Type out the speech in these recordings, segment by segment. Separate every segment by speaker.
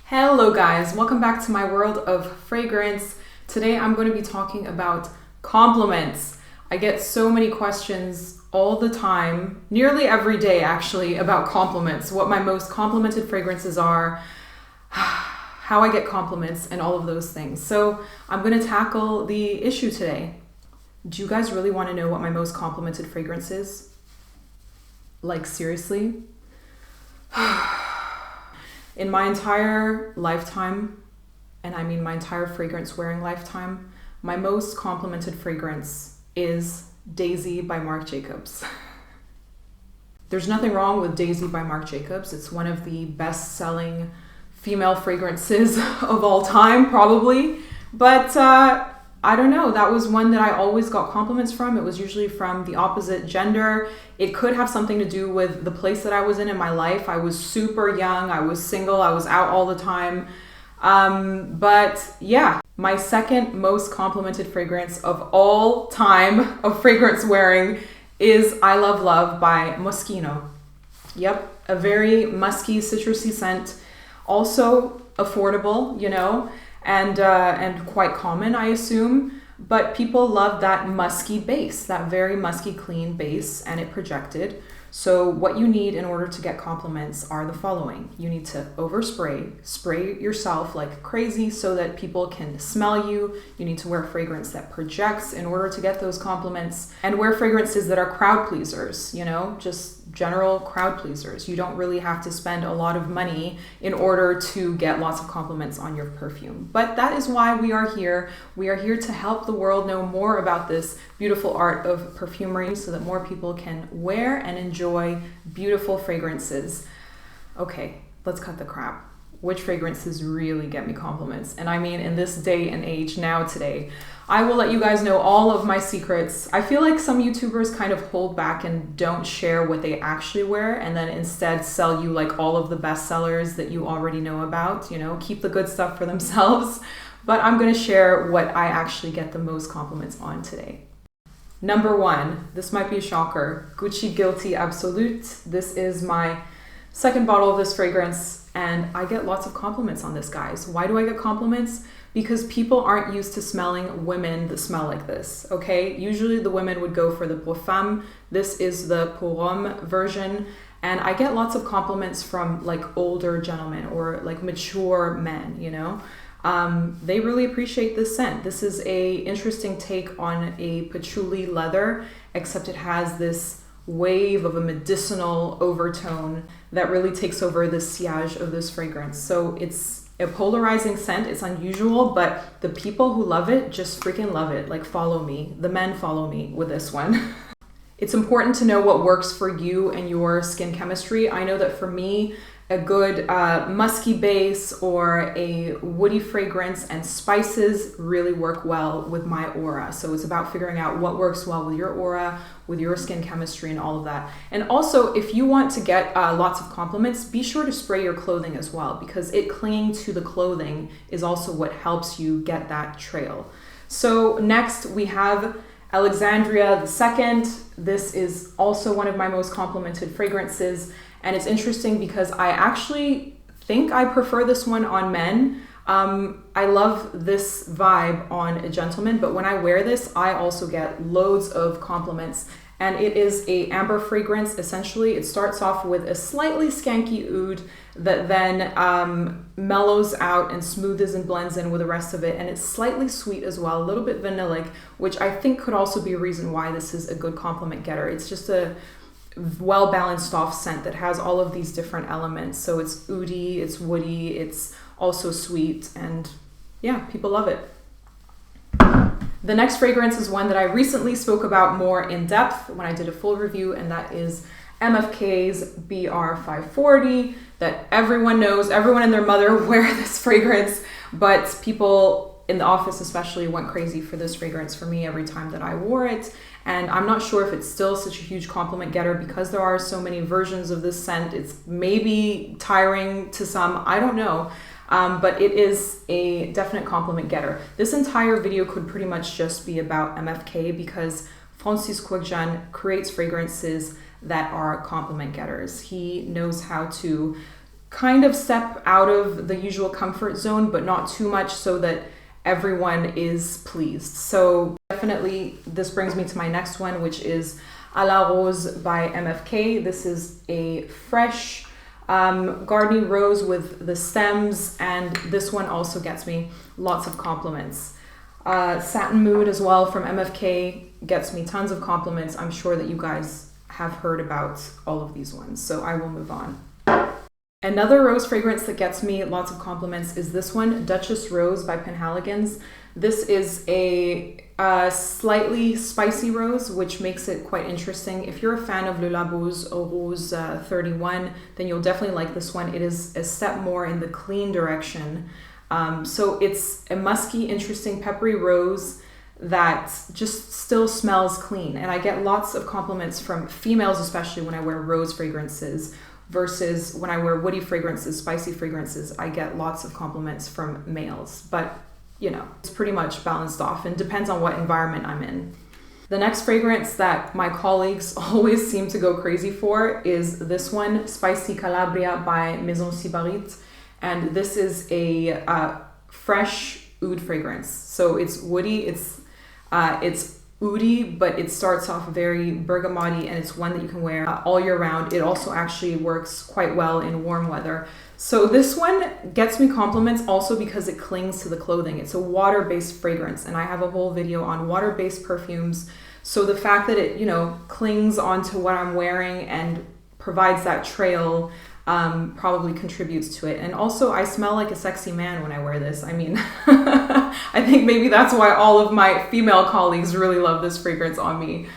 Speaker 1: Hello guys, welcome back to my world of fragrance. Today I'm going to be talking about compliments. I get so many questions all the time, nearly every day actually, about compliments, what my most complimented fragrances are, how I get compliments, and all of those things. So I'm going to tackle the issue today. Do you guys really want to know what my most complimented fragrance is? Like seriously? In my entire lifetime, and I mean my entire fragrance wearing lifetime, my most complimented fragrance is Daisy by Marc Jacobs. There's nothing wrong with Daisy by Marc Jacobs. It's one of the best-selling female fragrances of all time, probably. But I don't know, that was one that I always got compliments from. It was usually from the opposite gender. It could have something to do with the place that I was in my life. I was super young, I was single, I was out all the time. But yeah, my second most complimented fragrance of all time of fragrance wearing is I Love Love by Moschino. Yep, a very musky, citrusy scent. Also affordable, you know, and quite common, I assume. But people love that musky base, that very musky, clean base, and it projected. So what you need in order to get compliments are the following. You need to spray yourself like crazy so that people can smell you. You need to wear fragrance that projects in order to get those compliments, and wear fragrances that are crowd pleasers, you know, just general crowd pleasers. You don't really have to spend a lot of money in order to get lots of compliments on your perfume. But that is why we are here. We are here to help the world know more about this beautiful art of perfumery so that more people can wear and enjoy beautiful fragrances. Okay, let's cut the crap. Which fragrances really get me compliments? And I mean, in this day and age now today, I will let you guys know all of my secrets. I feel like some YouTubers kind of hold back and don't share what they actually wear, and then instead sell you like all of the best sellers that you already know about, you know, keep the good stuff for themselves. But I'm going to share what I actually get the most compliments on today. Number one, this might be a shocker, Gucci Guilty Absolute. This is my second bottle of this fragrance, and I get lots of compliments on this, guys. Why do I get compliments? Because people aren't used to smelling women that smell like this, okay? Usually the women would go for the Pour Femme. This is the Pour Homme version, and I get lots of compliments from like older gentlemen or like mature men, you know? They really appreciate this scent. This is a interesting take on a patchouli leather, except it has this wave of a medicinal overtone that really takes over the sillage of this fragrance. So it's a polarizing scent. It's unusual, but the people who love it just freaking love it. Like, follow me. The men follow me with this one. It's important to know what works for you and your skin chemistry. I know that for me, a good musky base or a woody fragrance and spices really work well with my aura. So it's about figuring out what works well with your aura, with your skin chemistry, and all of that. And also, if you want to get lots of compliments, be sure to spray your clothing as well, because it clinging to the clothing is also what helps you get that trail. So next we have Alexandria II. This is also one of my most complimented fragrances. And it's interesting because I actually think I prefer this one on men. I love this vibe on a gentleman, but when I wear this, I also get loads of compliments. And it is a amber fragrance. Essentially, it starts off with a slightly skanky oud that then mellows out and smooths and blends in with the rest of it. And it's slightly sweet as well, a little bit vanillic, which I think could also be a reason why this is a good compliment getter. It's just a well-balanced off scent that has all of these different elements. So it's oudy, it's woody, it's also sweet, and yeah, people love it. The next fragrance is one that I recently spoke about more in depth when I did a full review, and that is MFK's BR540, that everyone knows. Everyone and their mother wear this fragrance, but people in the office especially went crazy for this fragrance for me every time that I wore it. And I'm not sure if it's still such a huge compliment getter because there are so many versions of this scent. It's maybe tiring to some, I don't know. But it is a definite compliment getter. This entire video could pretty much just be about MFK because Francis Quekjan creates fragrances that are compliment getters. He knows how to kind of step out of the usual comfort zone, but not too much so that everyone is pleased. So definitely this brings me to my next one, which is À la Rose by MFK. This is a fresh gardening rose with the stems, and this one also gets me lots of compliments. Satin Mood as well from MFK gets me tons of compliments. I'm sure that you guys have heard about all of these ones, so I will move on. Another rose fragrance that gets me lots of compliments is this one, Duchess Rose by Penhaligon's. This is a slightly spicy rose, which makes it quite interesting. If you're a fan of Le Labo's Eau Rose 31, then you'll definitely like this one. It is a step more in the clean direction. So it's a musky, interesting, peppery rose that just still smells clean. And I get lots of compliments from females, especially when I wear rose fragrances, versus when I wear woody fragrances, spicy fragrances, I get lots of compliments from males. But, you know, it's pretty much balanced off and depends on what environment I'm in. The next fragrance that my colleagues always seem to go crazy for is this one, Spicy Calabria by Maison Sybarite. And this is a fresh oud fragrance. So it's woody, it's oudy, but it starts off very bergamoty, and it's one that you can wear all year round. It also actually works quite well in warm weather. So this one gets me compliments also because it clings to the clothing. It's a water-based fragrance, and I have a whole video on water-based perfumes. So the fact that it, you know, clings onto what I'm wearing and provides that trail probably contributes to it. And also I smell like a sexy man when I wear this. I mean, I think maybe that's why all of my female colleagues really love this fragrance on me.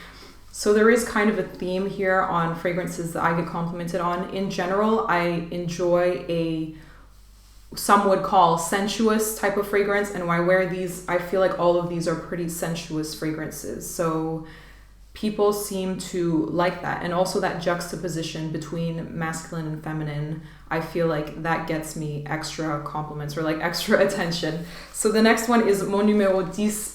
Speaker 1: So there is kind of a theme here on fragrances that I get complimented on. In general, I enjoy some would call sensuous type of fragrance. And when I wear these, I feel like all of these are pretty sensuous fragrances. So people seem to like that. And also that juxtaposition between masculine and feminine, I feel like that gets me extra compliments or like extra attention. So the next one is Mon Numéro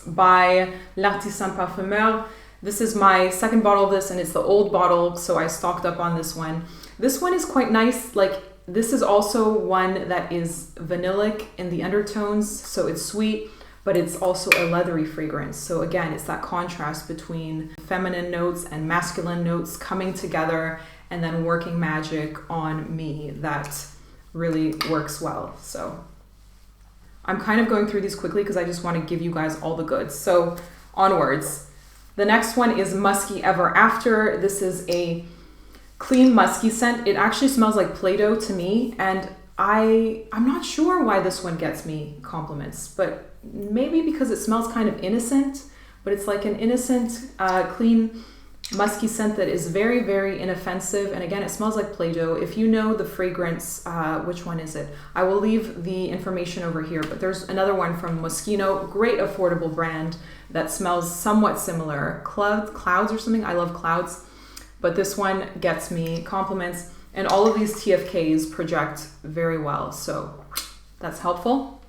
Speaker 1: 10 by L'Artisan Parfumeur. This is my second bottle of this, and it's the old bottle, so I stocked up on this one. This one is quite nice. Like, this is also one that is vanillic in the undertones, so it's sweet, but it's also a leathery fragrance. So again, it's that contrast between feminine notes and masculine notes coming together and then working magic on me that really works well. So I'm kind of going through these quickly because I just want to give you guys all the goods. So onwards. The next one is Musky Ever After. This is a clean musky scent. It actually smells like Play-Doh to me, and I'm not sure why this one gets me compliments, but maybe because it smells kind of innocent, but it's like an innocent, clean, musky scent that is very, very inoffensive. And again, it smells like Play-Doh. If you know the fragrance, which one is it? I will leave the information over here, but there's another one from Moschino, great affordable brand that smells somewhat similar. Clouds or something. I love clouds, but this one gets me compliments. And all of these TFKs project very well, so that's helpful.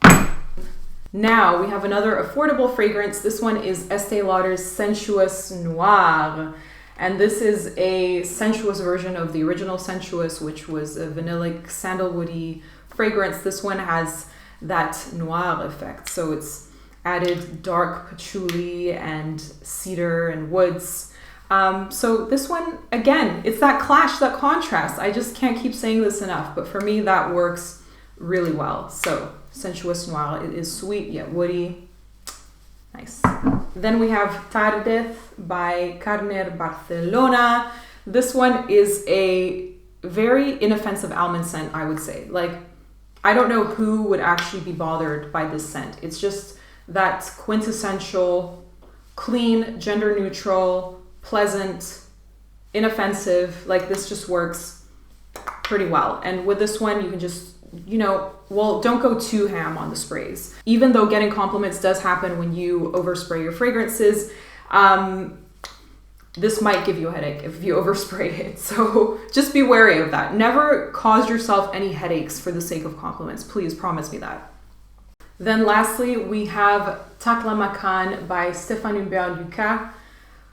Speaker 1: Now we have another affordable fragrance. This one is Estee Lauder's Sensuous Noir. And this is a sensuous version of the original Sensuous, which was a vanillic sandalwoody fragrance. This one has that noir effect. So it's added dark patchouli and cedar and woods. So this one, again, it's that clash, that contrast. I just can't keep saying this enough, but for me that works really well. So Sensuous Noir, it is sweet yet woody. Nice. Then we have Tardes by Carner, Barcelona. This one is a very inoffensive almond scent, I would say. Like, I don't know who would actually be bothered by this scent. It's just that quintessential, clean, gender neutral, pleasant, inoffensive. Like, this just works pretty well. And with this one, you can just, don't go too ham on the sprays. Even though getting compliments does happen when you overspray your fragrances, this might give you a headache if you overspray it. So just be wary of that. Never cause yourself any headaches for the sake of compliments. Please promise me that. Then lastly, we have Taklamakan by Stéphane Humbert.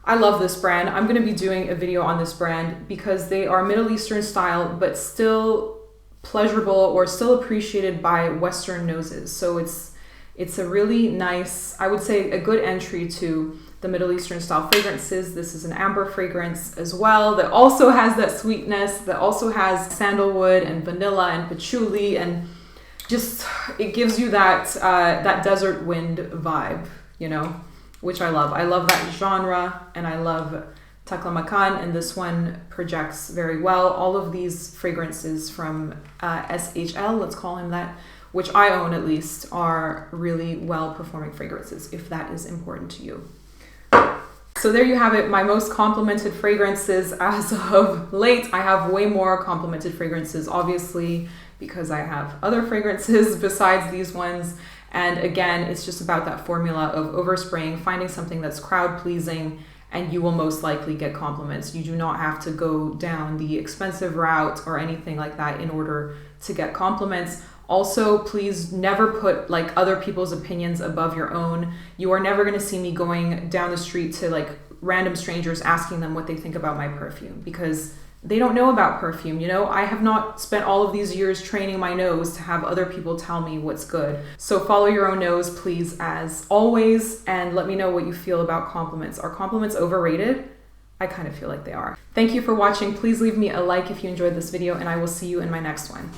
Speaker 1: I love this brand. I'm going to be doing a video on this brand because they are Middle Eastern style, but still pleasurable or still appreciated by Western noses. So it's a really nice, I would say, a good entry to the Middle Eastern style fragrances. This is an amber fragrance as well that also has that sweetness, that also has sandalwood and vanilla and patchouli, and just it gives you that that desert wind vibe, you know, which I love. I love that genre, and I love Taklamakan, and this one projects very well. All of these fragrances from SHL, let's call him that, which I own at least, are really well performing fragrances, if that is important to you. So there you have it, my most complimented fragrances as of late. I have way more complimented fragrances, obviously, because I have other fragrances besides these ones. And again, it's just about that formula of overspraying, finding something that's crowd pleasing, and you will most likely get compliments. You do not have to go down the expensive route or anything like that in order to get compliments. Also, please never put like other people's opinions above your own. You are never going to see me going down the street to like random strangers asking them what they think about my perfume, because they don't know about perfume, you know? I have not spent all of these years training my nose to have other people tell me what's good. So follow your own nose, please, as always, and let me know what you feel about compliments. Are compliments overrated? I kind of feel like they are. Thank you for watching. Please leave me a like if you enjoyed this video, and I will see you in my next one.